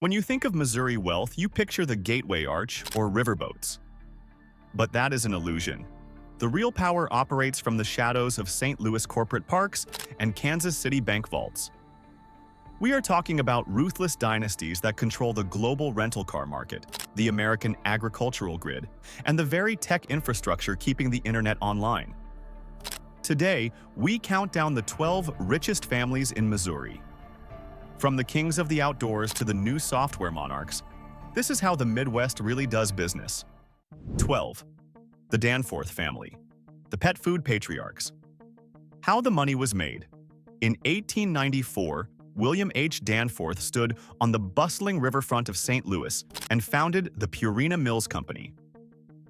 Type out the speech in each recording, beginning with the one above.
When you think of Missouri wealth, you picture the Gateway Arch or riverboats. But that is an illusion. The real power operates from the shadows of St. Louis corporate parks and Kansas City bank vaults. We are talking about ruthless dynasties that control the global rental car market, the American agricultural grid, and the very tech infrastructure keeping the internet online. Today, we count down the 12 richest families in Missouri. From the kings of the outdoors to the new software monarchs, this is how the Midwest really does business. 12. The Danforth Family, the pet food patriarchs. How the money was made. In 1894, William H. Danforth stood on the bustling riverfront of St. Louis and founded the Purina Mills Company.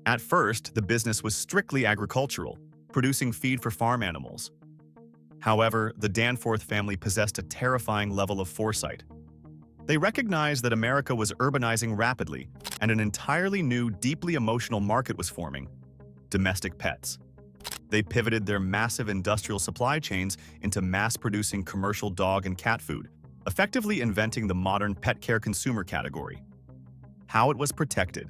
At first, the business was strictly agricultural, producing feed for farm animals. However, the Danforth family possessed a terrifying level of foresight. They recognized that America was urbanizing rapidly and an entirely new, deeply emotional market was forming: domestic pets. They pivoted their massive industrial supply chains into mass-producing commercial dog and cat food, effectively inventing the modern pet care consumer category. How it was protected.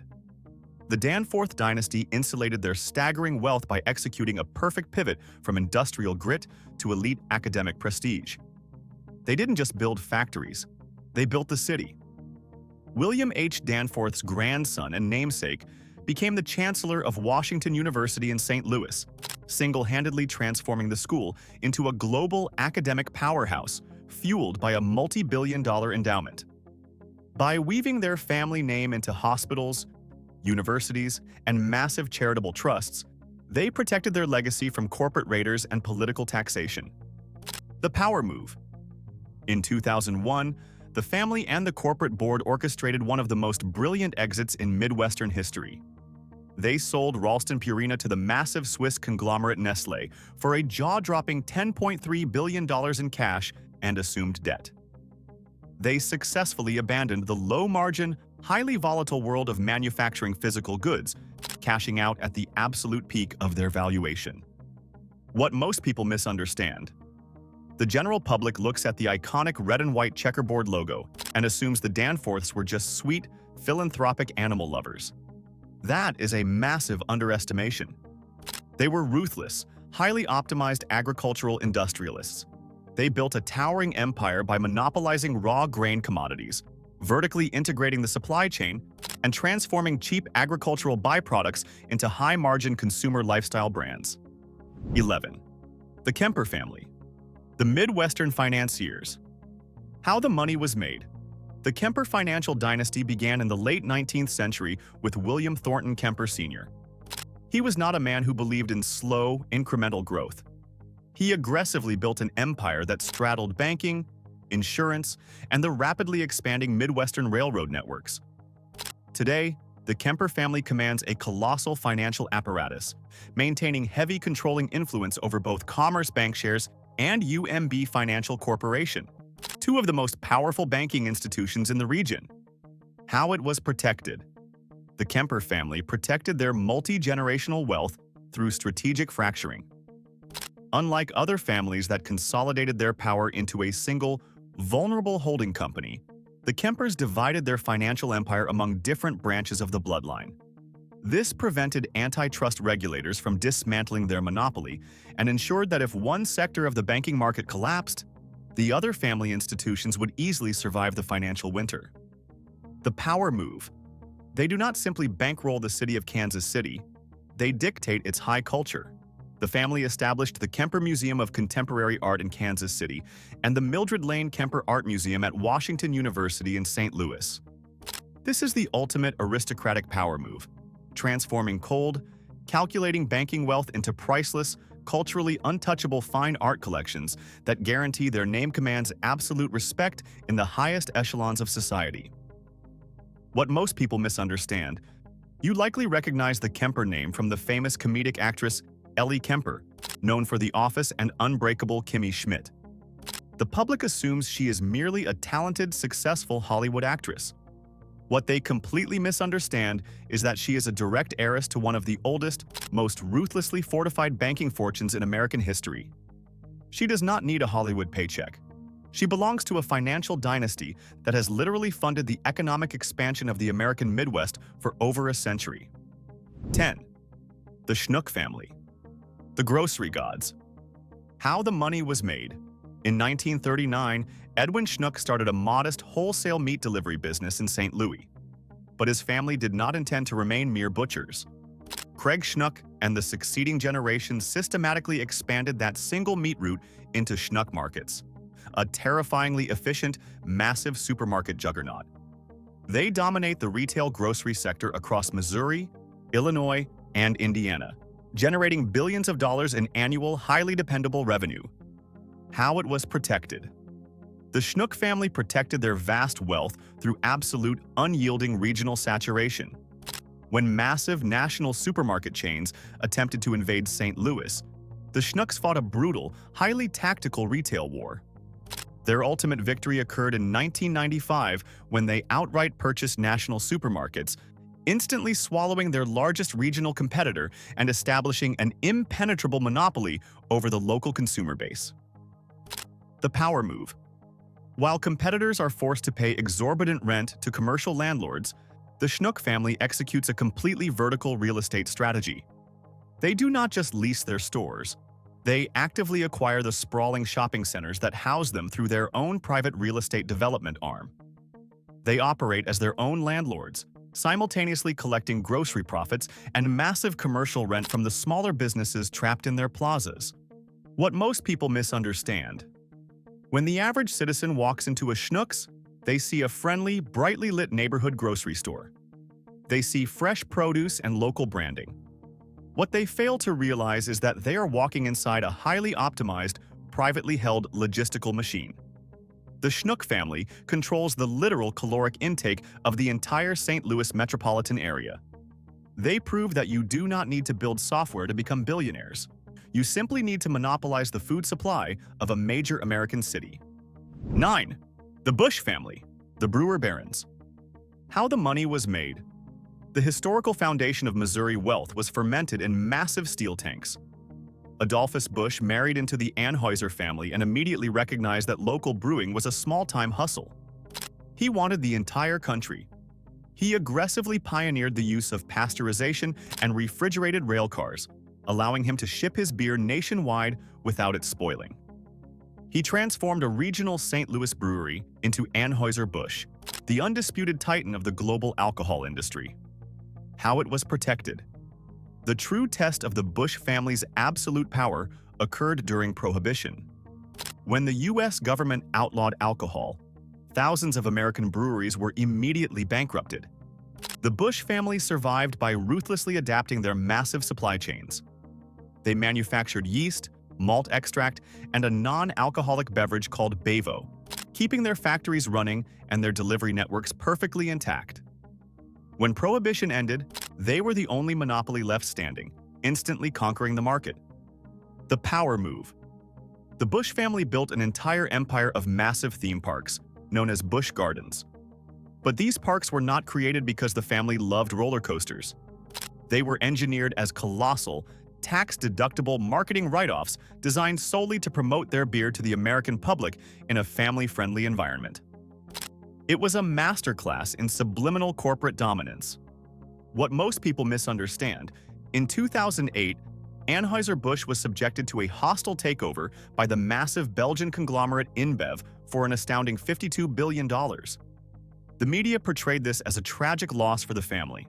The Danforth dynasty insulated their staggering wealth by executing a perfect pivot from industrial grit to elite academic prestige. They didn't just build factories, they built the city. William H. Danforth's grandson and namesake became the chancellor of Washington University in St. Louis, single-handedly transforming the school into a global academic powerhouse fueled by a multi-billion-dollar endowment. By weaving their family name into hospitals, universities, and massive charitable trusts, they protected their legacy from corporate raiders and political taxation. The power move. In 2001, the family and the corporate board orchestrated one of the most brilliant exits in Midwestern history. They sold Ralston Purina to the massive Swiss conglomerate Nestlé for a jaw-dropping $10.3 billion in cash and assumed debt. They successfully abandoned the low-margin, highly volatile world of manufacturing physical goods, cashing out at the absolute peak of their valuation. What most people misunderstand. The general public looks at the iconic red and white checkerboard logo and assumes the Danforths were just sweet, philanthropic animal lovers. That is a massive underestimation. They were ruthless, highly optimized agricultural industrialists. They built a towering empire by monopolizing raw grain commodities, vertically integrating the supply chain, and transforming cheap agricultural byproducts into high-margin consumer lifestyle brands. 11. The Kemper family, the Midwestern financiers. How the money was made. The Kemper financial dynasty began in the late 19th century with William Thornton Kemper Sr. He was not a man who believed in slow, incremental growth. He aggressively built an empire that straddled banking, insurance, and the rapidly expanding Midwestern railroad networks. Today, the Kemper family commands a colossal financial apparatus, maintaining heavy controlling influence over both Commerce Bank shares and UMB Financial Corporation, two of the most powerful banking institutions in the region. How it was protected. The Kemper family protected their multi-generational wealth through strategic fracturing. Unlike other families that consolidated their power into a single, vulnerable holding company, the Kempers divided their financial empire among different branches of the bloodline. This prevented antitrust regulators from dismantling their monopoly and ensured that if one sector of the banking market collapsed, the other family institutions would easily survive the financial winter. The power move. They do not simply bankroll the city of Kansas City, they dictate its high culture. The family established the Kemper Museum of Contemporary Art in Kansas City and the Mildred Lane Kemper Art Museum at Washington University in St. Louis. This is the ultimate aristocratic power move, transforming cold, calculating banking wealth into priceless, culturally untouchable fine art collections that guarantee their name commands absolute respect in the highest echelons of society. What most people misunderstand. You likely recognize the Kemper name from the famous comedic actress Ellie Kemper, known for The Office and Unbreakable Kimmy Schmidt. The public assumes she is merely a talented, successful Hollywood actress. What they completely misunderstand is that she is a direct heiress to one of the oldest, most ruthlessly fortified banking fortunes in American history. She does not need a Hollywood paycheck. She belongs to a financial dynasty that has literally funded the economic expansion of the American Midwest for over a century. 10. The Schnuck family. The grocery gods. How the money was made. In 1939, Edwin Schnuck started a modest wholesale meat delivery business in St. Louis. But his family did not intend to remain mere butchers. Craig Schnuck and the succeeding generations systematically expanded that single meat route into Schnuck markets, a terrifyingly efficient, massive supermarket juggernaut. They dominate the retail grocery sector across Missouri, Illinois, and Indiana, generating billions of dollars in annual, highly dependable revenue. How it was protected. The Schnuck family protected their vast wealth through absolute, unyielding regional saturation. When massive national supermarket chains attempted to invade St. Louis, the Schnucks fought a brutal, highly tactical retail war. Their ultimate victory occurred in 1995 when they outright purchased national supermarkets, instantly swallowing their largest regional competitor and establishing an impenetrable monopoly over the local consumer base. The power move. While competitors are forced to pay exorbitant rent to commercial landlords, the Schnuck family executes a completely vertical real estate strategy. They do not just lease their stores. They actively acquire the sprawling shopping centers that house them through their own private real estate development arm. They operate as their own landlords, simultaneously collecting grocery profits and massive commercial rent from the smaller businesses trapped in their plazas. What most people misunderstand. When the average citizen walks into a Schnucks, they see a friendly, brightly lit neighborhood grocery store. They see fresh produce and local branding. What they fail to realize is that they are walking inside a highly optimized, privately held logistical machine. The Schnuck family controls the literal caloric intake of the entire St. Louis metropolitan area. They prove that you do not need to build software to become billionaires. You simply need to monopolize the food supply of a major American city. 9. The Busch family, the Brewer Barons. How the money was made. The historical foundation of Missouri wealth was fermented in massive steel tanks. Adolphus Busch married into the Anheuser family and immediately recognized that local brewing was a small-time hustle. He wanted the entire country. He aggressively pioneered the use of pasteurization and refrigerated rail cars, allowing him to ship his beer nationwide without it spoiling. He transformed a regional St. Louis brewery into Anheuser-Busch, the undisputed titan of the global alcohol industry. How it was protected. The true test of the Busch family's absolute power occurred during Prohibition. When the U.S. government outlawed alcohol, thousands of American breweries were immediately bankrupted. The Busch family survived by ruthlessly adapting their massive supply chains. They manufactured yeast, malt extract, and a non-alcoholic beverage called Bevo, keeping their factories running and their delivery networks perfectly intact. When Prohibition ended, they were the only monopoly left standing, instantly conquering the market. The power move. The Busch family built an entire empire of massive theme parks, known as Busch Gardens. But these parks were not created because the family loved roller coasters. They were engineered as colossal, tax-deductible marketing write-offs designed solely to promote their beer to the American public in a family-friendly environment. It was a masterclass in subliminal corporate dominance. What most people misunderstand, in 2008, Anheuser-Busch was subjected to a hostile takeover by the massive Belgian conglomerate InBev for an astounding $52 billion. The media portrayed this as a tragic loss for the family.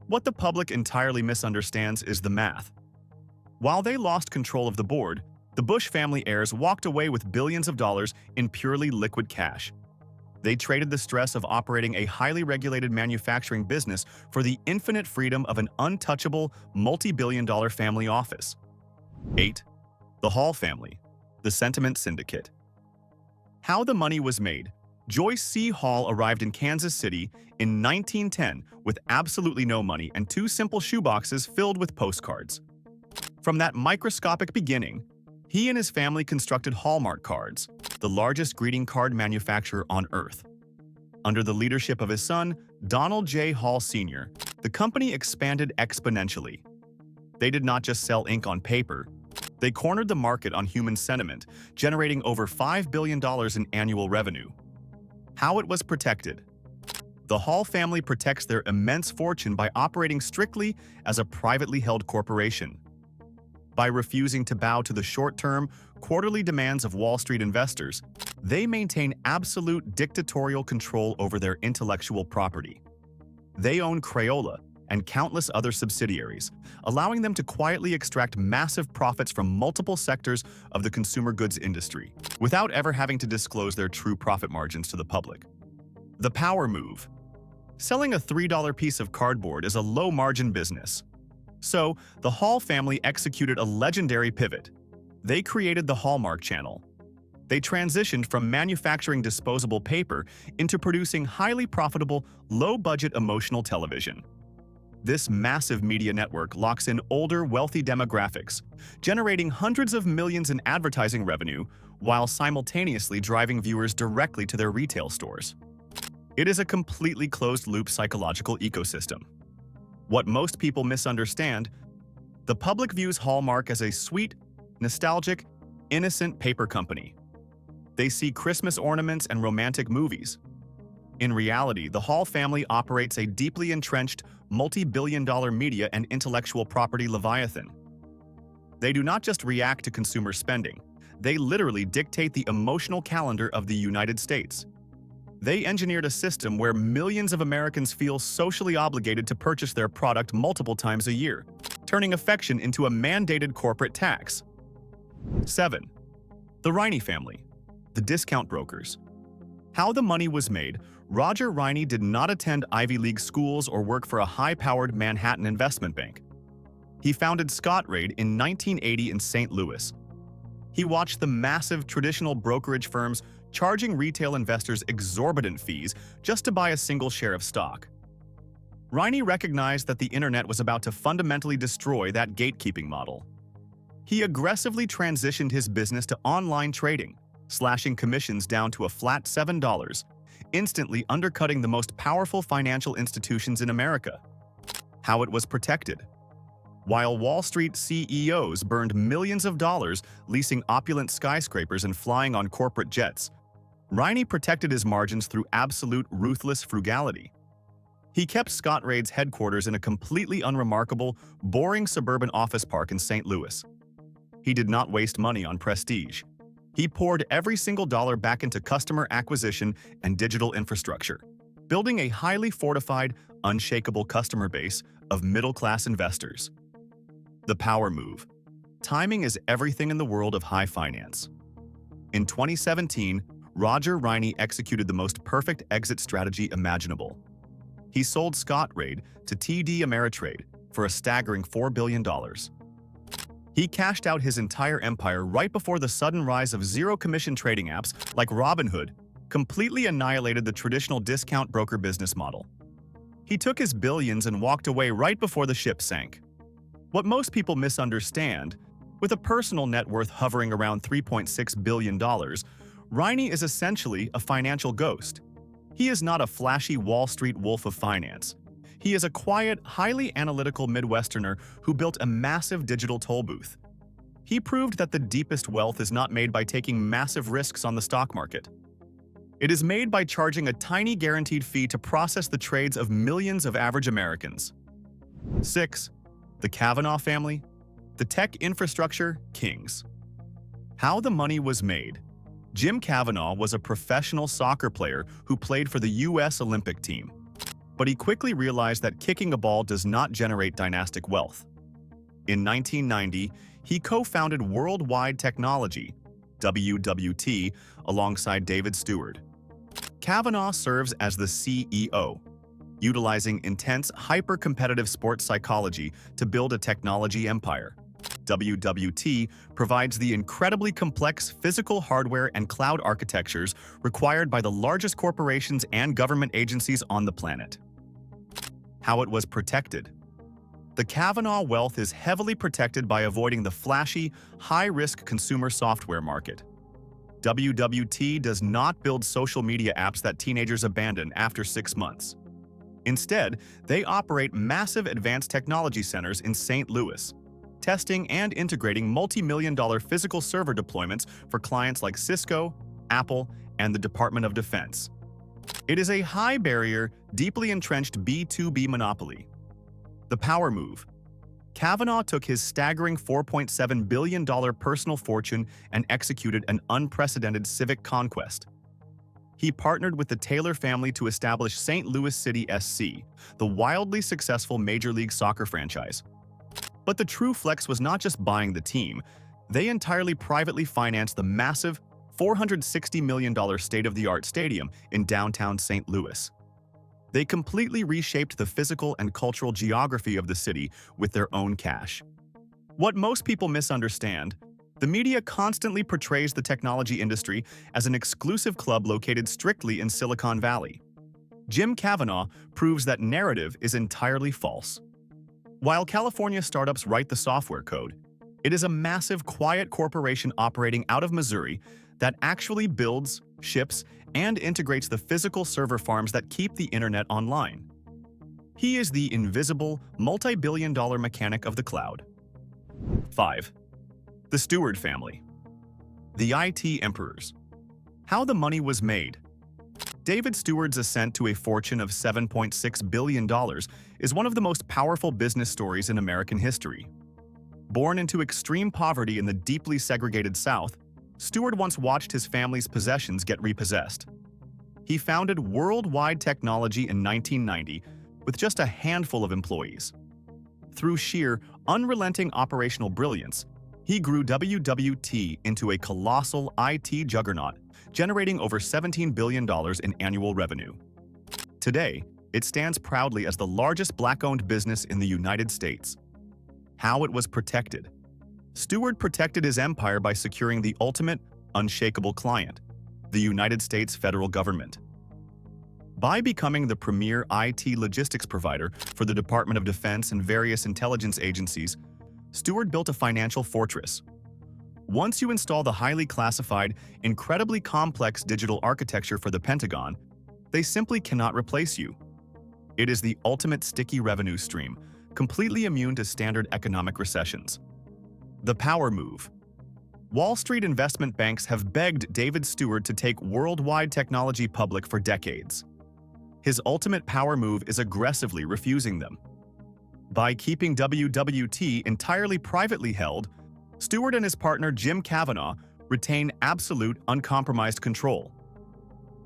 What the public entirely misunderstands is the math. While they lost control of the board, the Busch family heirs walked away with billions of dollars in purely liquid cash. They traded the stress of operating a highly regulated manufacturing business for the infinite freedom of an untouchable, multi-billion-dollar family office. 8. The Hall family, the Sentiment Syndicate. How the money was made. Joyce C. Hall arrived in Kansas City in 1910 with absolutely no money and 2 simple shoeboxes filled with postcards. From that microscopic beginning, he and his family constructed Hallmark cards, the largest greeting card manufacturer on Earth. Under the leadership of his son, Donald J. Hall Sr., the company expanded exponentially. They did not just sell ink on paper, They cornered the market on human sentiment, generating over $5 billion in annual revenue. How it was protected. The Hall family protects their immense fortune by operating strictly as a privately held corporation. By refusing to bow to the short-term, quarterly demands of Wall Street investors, they maintain absolute dictatorial control over their intellectual property. They own Crayola and countless other subsidiaries, allowing them to quietly extract massive profits from multiple sectors of the consumer goods industry, without ever having to disclose their true profit margins to the public. The power move. Selling a $3 piece of cardboard is a low-margin business. So, the Hall family executed a legendary pivot. They created the Hallmark Channel. They transitioned from manufacturing disposable paper into producing highly profitable, low-budget emotional television. This massive media network locks in older, wealthy demographics, generating hundreds of millions in advertising revenue while simultaneously driving viewers directly to their retail stores. It is a completely closed-loop psychological ecosystem. What most people misunderstand, the public views Hallmark as a sweet, nostalgic, innocent paper company. They see Christmas ornaments and romantic movies. In reality, the Hall family operates a deeply entrenched, multi-billion-dollar media and intellectual property leviathan. They do not just react to consumer spending, they literally dictate the emotional calendar of the United States. They engineered a system where millions of Americans feel socially obligated to purchase their product multiple times a year, turning affection into a mandated corporate tax. 7. The Riney family, the discount brokers. How the money was made. Roger Riney did not attend Ivy League schools or work for a high-powered Manhattan investment bank. He founded Scottrade in 1980 in St. Louis. He watched the massive traditional brokerage firms charging retail investors exorbitant fees just to buy a single share of stock. Riney recognized that the internet was about to fundamentally destroy that gatekeeping model. He aggressively transitioned his business to online trading, slashing commissions down to a flat $7, instantly undercutting the most powerful financial institutions in America. How it was protected. While Wall Street CEOs burned millions of dollars leasing opulent skyscrapers and flying on corporate jets, Riney protected his margins through absolute ruthless frugality. He kept Scottrade's headquarters in a completely unremarkable, boring suburban office park in St. Louis. He did not waste money on prestige. He poured every single dollar back into customer acquisition and digital infrastructure, building a highly fortified, unshakable customer base of middle-class investors. The power move. Timing is everything in the world of high finance. In 2017, Roger Riney executed the most perfect exit strategy imaginable. He sold Scottrade to TD Ameritrade for a staggering $4 billion. He cashed out his entire empire right before the sudden rise of zero-commission trading apps like Robinhood completely annihilated the traditional discount broker business model. He took his billions and walked away right before the ship sank. What most people misunderstand, with a personal net worth hovering around $3.6 billion, Riney is essentially a financial ghost. He is not a flashy Wall Street wolf of finance. He is a quiet, highly analytical Midwesterner who built a massive digital toll booth. He proved that the deepest wealth is not made by taking massive risks on the stock market. It is made by charging a tiny guaranteed fee to process the trades of millions of average Americans. 6. The Kavanaugh family, the tech infrastructure kings. How the money was made. Jim Kavanaugh was a professional soccer player who played for the U.S. Olympic team. But he quickly realized that kicking a ball does not generate dynastic wealth. In 1990, he co-founded Worldwide Technology, WWT, alongside David Stewart. Kavanaugh serves as the CEO, utilizing intense, hyper-competitive sports psychology to build a technology empire. WWT provides the incredibly complex physical hardware and cloud architectures required by the largest corporations and government agencies on the planet. How it was protected. The Kavanaugh wealth is heavily protected by avoiding the flashy, high-risk consumer software market. WWT does not build social media apps that teenagers abandon after 6 months. Instead, they operate massive advanced technology centers in St. Louis, testing and integrating multi-million-dollar physical server deployments for clients like Cisco, Apple, and the Department of Defense. It is a high-barrier, deeply entrenched B2B monopoly. The power move. Kavanaugh took his staggering $4.7 billion personal fortune and executed an unprecedented civic conquest. He partnered with the Taylor family to establish St. Louis City SC, the wildly successful Major League Soccer franchise. But the true flex was not just buying the team. They entirely privately financed the massive $460 million state-of-the-art stadium in downtown St. Louis. They completely reshaped the physical and cultural geography of the city with their own cash. What most people misunderstand, the media constantly portrays the technology industry as an exclusive club located strictly in Silicon Valley. Jim Kavanaugh proves that narrative is entirely false. While California startups write the software code, it is a massive, quiet corporation operating out of Missouri that actually builds, ships, and integrates the physical server farms that keep the internet online. He is the invisible, multi-billion-dollar mechanic of the cloud. 5. The Stewart family. The IT emperors. How the money was made. David Stewart's ascent to a fortune of $7.6 billion is one of the most powerful business stories in American history. Born into extreme poverty in the deeply segregated South, Stewart once watched his family's possessions get repossessed. He founded Worldwide Technology in 1990 with just a handful of employees. Through sheer, unrelenting operational brilliance, he grew WWT into a colossal IT juggernaut, generating over $17 billion in annual revenue. Today, it stands proudly as the largest Black-owned business in the United States. How it was protected. Stewart protected his empire by securing the ultimate, unshakable client, the United States federal government. By becoming the premier IT logistics provider for the Department of Defense and various intelligence agencies, Stewart built a financial fortress. Once you install the highly classified, incredibly complex digital architecture for the Pentagon, they simply cannot replace you. It is the ultimate sticky revenue stream, completely immune to standard economic recessions. The power move. Wall Street investment banks have begged David Stewart to take Worldwide Technology public for decades. His ultimate power move is aggressively refusing them. By keeping WWT entirely privately held, Stewart and his partner Jim Kavanaugh retain absolute, uncompromised control.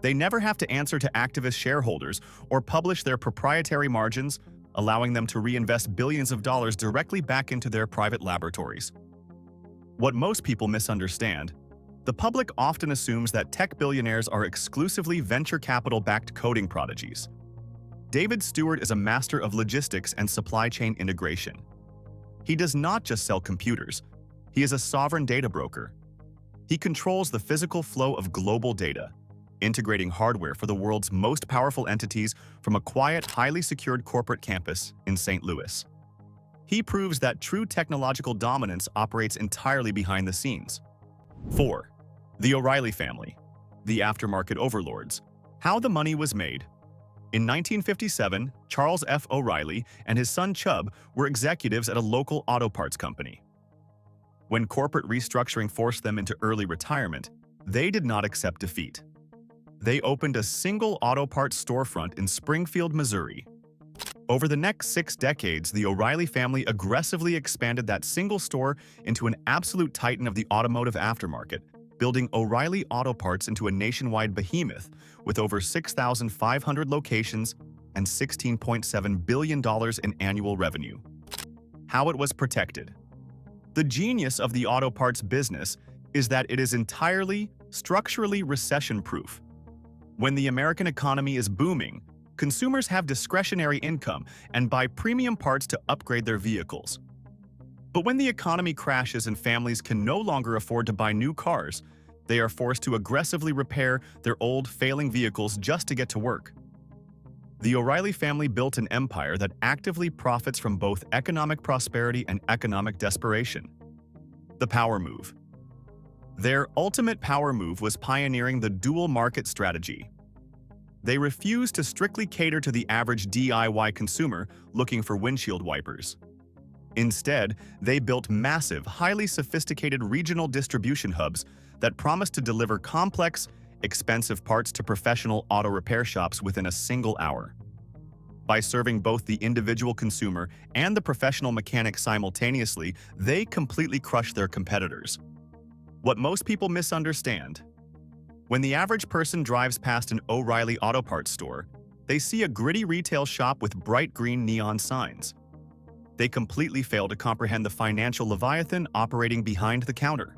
They never have to answer to activist shareholders or publish their proprietary margins, allowing them to reinvest billions of dollars directly back into their private laboratories. What most people misunderstand, the public often assumes that tech billionaires are exclusively venture capital-backed coding prodigies. David Stewart is a master of logistics and supply chain integration. He does not just sell computers, he is a sovereign data broker. He controls the physical flow of global data, integrating hardware for the world's most powerful entities from a quiet, highly secured corporate campus in St. Louis. He proves that true technological dominance operates entirely behind the scenes. 4. The O'Reilly family. The aftermarket overlords. How the money was made. In 1957, Charles F. O'Reilly and his son Chubb were executives at a local auto parts company. When corporate restructuring forced them into early retirement, they did not accept defeat. They opened a single auto parts storefront in Springfield, Missouri. Over the next 6 decades, the O'Reilly family aggressively expanded that single store into an absolute titan of the automotive aftermarket, building O'Reilly Auto Parts into a nationwide behemoth with over 6,500 locations and $16.7 billion in annual revenue. How it was protected. The genius of the auto parts business is that it is entirely, structurally recession-proof. When the American economy is booming, consumers have discretionary income and buy premium parts to upgrade their vehicles. But when the economy crashes and families can no longer afford to buy new cars, they are forced to aggressively repair their old, failing vehicles just to get to work. The O'Reilly family built an empire that actively profits from both economic prosperity and economic desperation. The power move. Their ultimate power move was pioneering the dual market strategy. They refused to strictly cater to the average DIY consumer looking for windshield wipers. Instead, they built massive, highly sophisticated regional distribution hubs that promised to deliver complex, expensive parts to professional auto repair shops within a single hour. By serving both the individual consumer and the professional mechanic simultaneously, they completely crushed their competitors. What most people misunderstand: when the average person drives past an O'Reilly Auto Parts store, they see a gritty retail shop with bright green neon signs. They completely fail to comprehend the financial leviathan operating behind the counter.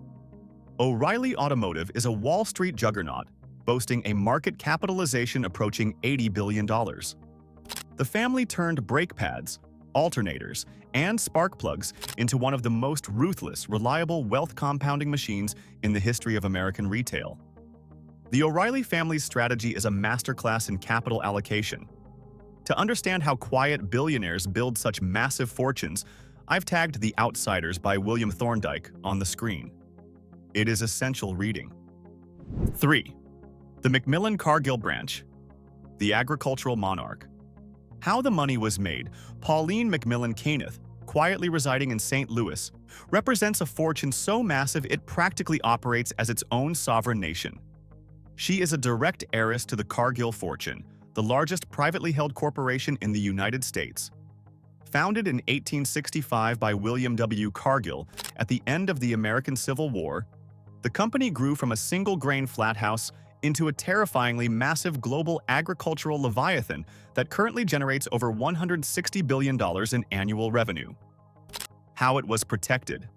O'Reilly Automotive is a Wall Street juggernaut, boasting a market capitalization approaching $80 billion. The family turned brake pads, alternators, and spark plugs into one of the most ruthless, reliable wealth compounding machines in the history of American retail. The O'Reilly family's strategy is a masterclass in capital allocation. To understand how quiet billionaires build such massive fortunes, I've tagged The Outsiders by William Thorndike on the screen. It is essential reading. 3. The McMillan Cargill branch. The agricultural monarch. How the money was made. Pauline McMillan Keynoth, quietly residing in St. Louis, represents a fortune so massive it practically operates as its own sovereign nation. She is a direct heiress to the Cargill fortune, the largest privately held corporation in the United States. Founded in 1865 by William W. Cargill at the end of the American Civil War, the company grew from a single-grain flat house into a terrifyingly massive global agricultural leviathan that currently generates over $160 billion in annual revenue. How it was protected.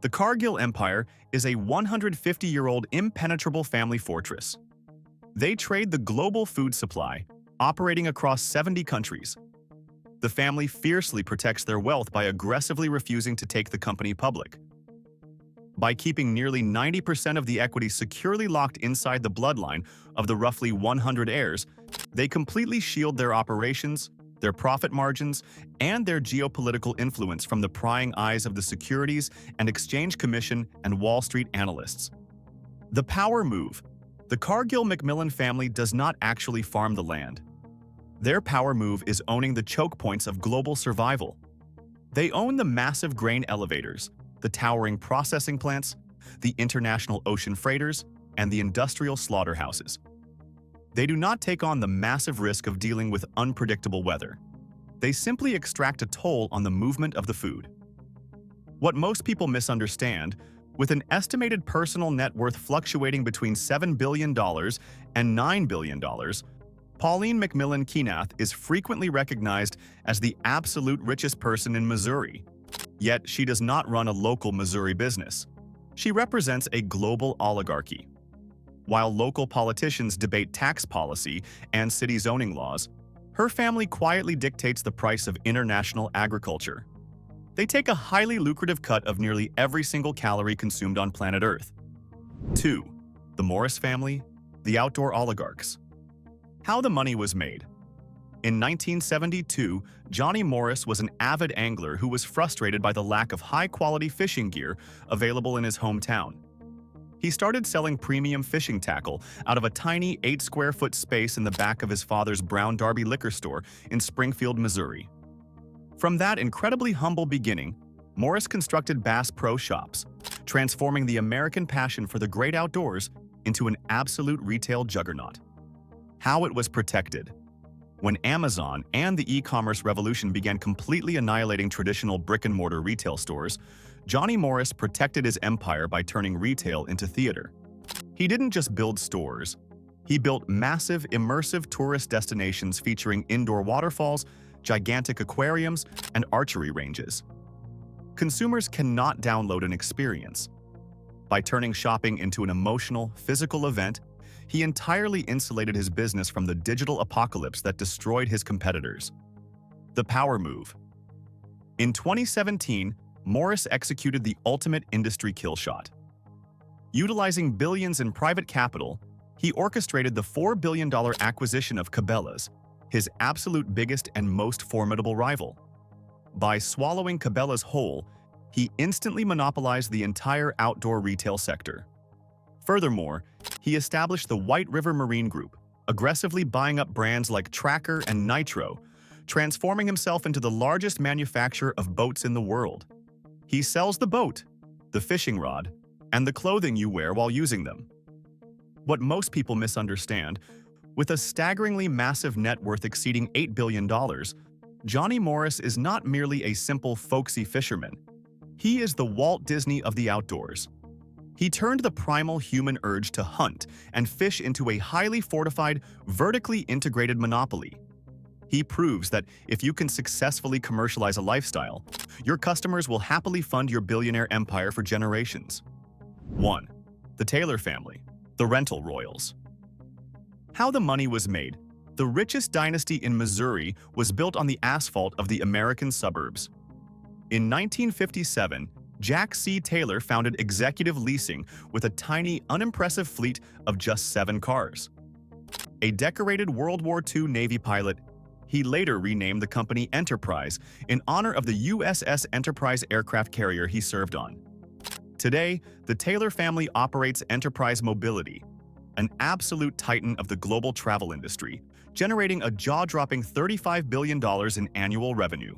The Cargill Empire is a 150-year-old impenetrable family fortress. They trade the global food supply, operating across 70 countries. The family fiercely protects their wealth by aggressively refusing to take the company public. By keeping nearly 90% of the equity securely locked inside the bloodline of the roughly 100 heirs, they completely shield their operations, their profit margins, and their geopolitical influence from the prying eyes of the Securities and Exchange Commission and Wall Street analysts. The power move. The Cargill-McMillan family does not actually farm the land. Their power move is owning the choke points of global survival. They own the massive grain elevators, the towering processing plants, the international ocean freighters, and the industrial slaughterhouses. They do not take on the massive risk of dealing with unpredictable weather. They simply extract a toll on the movement of the food. What most people misunderstand, with an estimated personal net worth fluctuating between $7 billion and $9 billion, Pauline McMillan Keynoth is frequently recognized as the absolute richest person in Missouri. Yet she does not run a local Missouri business. She represents a global oligarchy. While local politicians debate tax policy and city zoning laws, her family quietly dictates the price of international agriculture. They take a highly lucrative cut of nearly every single calorie consumed on planet Earth. 2. The Morris family, the outdoor oligarchs. How the money was made. In 1972, Johnny Morris was an avid angler who was frustrated by the lack of high-quality fishing gear available in his hometown. He started selling premium fishing tackle out of a tiny 8-square-foot space in the back of his father's Brown Darby liquor store in Springfield, Missouri. From that incredibly humble beginning, Morris constructed Bass Pro Shops, transforming the American passion for the great outdoors into an absolute retail juggernaut. How it was protected. When Amazon and the e-commerce revolution began completely annihilating traditional brick-and-mortar retail stores, Johnny Morris protected his empire by turning retail into theater. He didn't just build stores. He built massive, immersive tourist destinations featuring indoor waterfalls, gigantic aquariums, and archery ranges. Consumers cannot download an experience. By turning shopping into an emotional, physical event, he entirely insulated his business from the digital apocalypse that destroyed his competitors. The power move. In 2017, Morris executed the ultimate industry kill shot. Utilizing billions in private capital, he orchestrated the $4 billion acquisition of Cabela's, his absolute biggest and most formidable rival. By swallowing Cabela's whole, he instantly monopolized the entire outdoor retail sector. Furthermore, he established the White River Marine Group, aggressively buying up brands like Tracker and Nitro, transforming himself into the largest manufacturer of boats in the world. He sells the boat, the fishing rod, and the clothing you wear while using them. What most people misunderstand, with a staggeringly massive net worth exceeding $8 billion, Johnny Morris is not merely a simple folksy fisherman. He is the Walt Disney of the outdoors. He turned the primal human urge to hunt and fish into a highly fortified, vertically integrated monopoly. He proves that if you can successfully commercialize a lifestyle, your customers will happily fund your billionaire empire for generations. 1. The Taylor family, the rental royals. How the money was made. The richest dynasty in Missouri was built on the asphalt of the American suburbs. In 1957, Jack C. Taylor founded executive leasing with a tiny, unimpressive fleet of just 7 cars. A decorated World War II Navy pilot, he later renamed the company Enterprise in honor of the USS Enterprise aircraft carrier he served on. Today, the Taylor family operates Enterprise Mobility, an absolute titan of the global travel industry, generating a jaw-dropping $35 billion in annual revenue.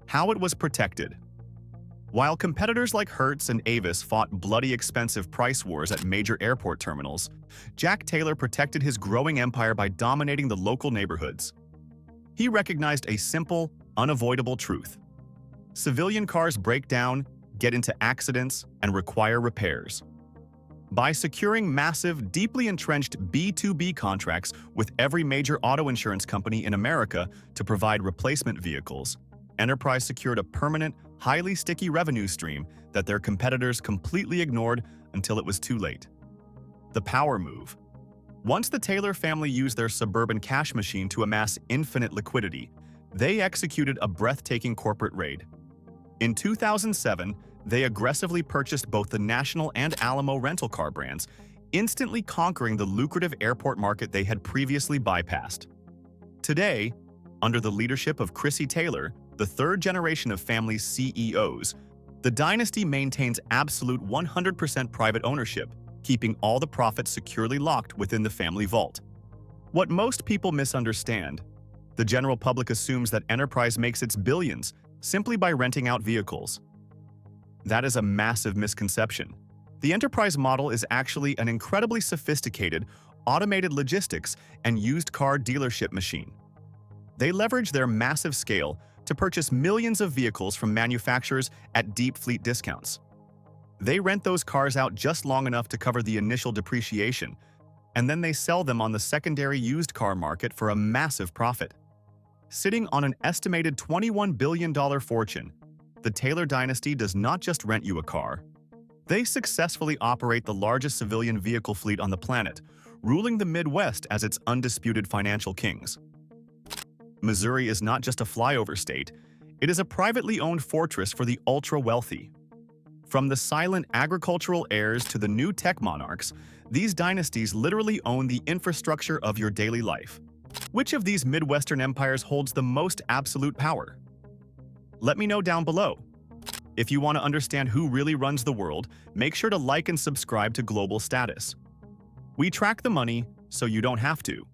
How it was protected. While competitors like Hertz and Avis fought bloody expensive price wars at major airport terminals, Jack Taylor protected his growing empire by dominating the local neighborhoods. He recognized a simple, unavoidable truth. Civilian cars break down, get into accidents, and require repairs. By securing massive, deeply entrenched B2B contracts with every major auto insurance company in America to provide replacement vehicles, Enterprise secured a permanent, highly sticky revenue stream that their competitors completely ignored until it was too late. The power move. Once the Taylor family used their suburban cash machine to amass infinite liquidity, they executed a breathtaking corporate raid. In 2007, they aggressively purchased both the National and Alamo rental car brands, instantly conquering the lucrative airport market they had previously bypassed. Today, under the leadership of Chrissy Taylor, the third generation of family's CEOs, the dynasty maintains absolute 100% private ownership, keeping all the profits securely locked within the family vault. What most people misunderstand, the general public assumes that Enterprise makes its billions simply by renting out vehicles. That is a massive misconception. The Enterprise model is actually an incredibly sophisticated, automated logistics and used car dealership machine. They leverage their massive scale to purchase millions of vehicles from manufacturers at deep fleet discounts. They rent those cars out just long enough to cover the initial depreciation, and then they sell them on the secondary used car market for a massive profit. Sitting on an estimated $21 billion fortune, the Taylor dynasty does not just rent you a car. They successfully operate the largest civilian vehicle fleet on the planet, ruling the Midwest as its undisputed financial kings. Missouri is not just a flyover state, it is a privately owned fortress for the ultra-wealthy. From the silent agricultural heirs to the new tech monarchs, these dynasties literally own the infrastructure of your daily life. Which of these Midwestern empires holds the most absolute power? Let me know down below. If you want to understand who really runs the world, make sure to like and subscribe to Global Status. We track the money so you don't have to.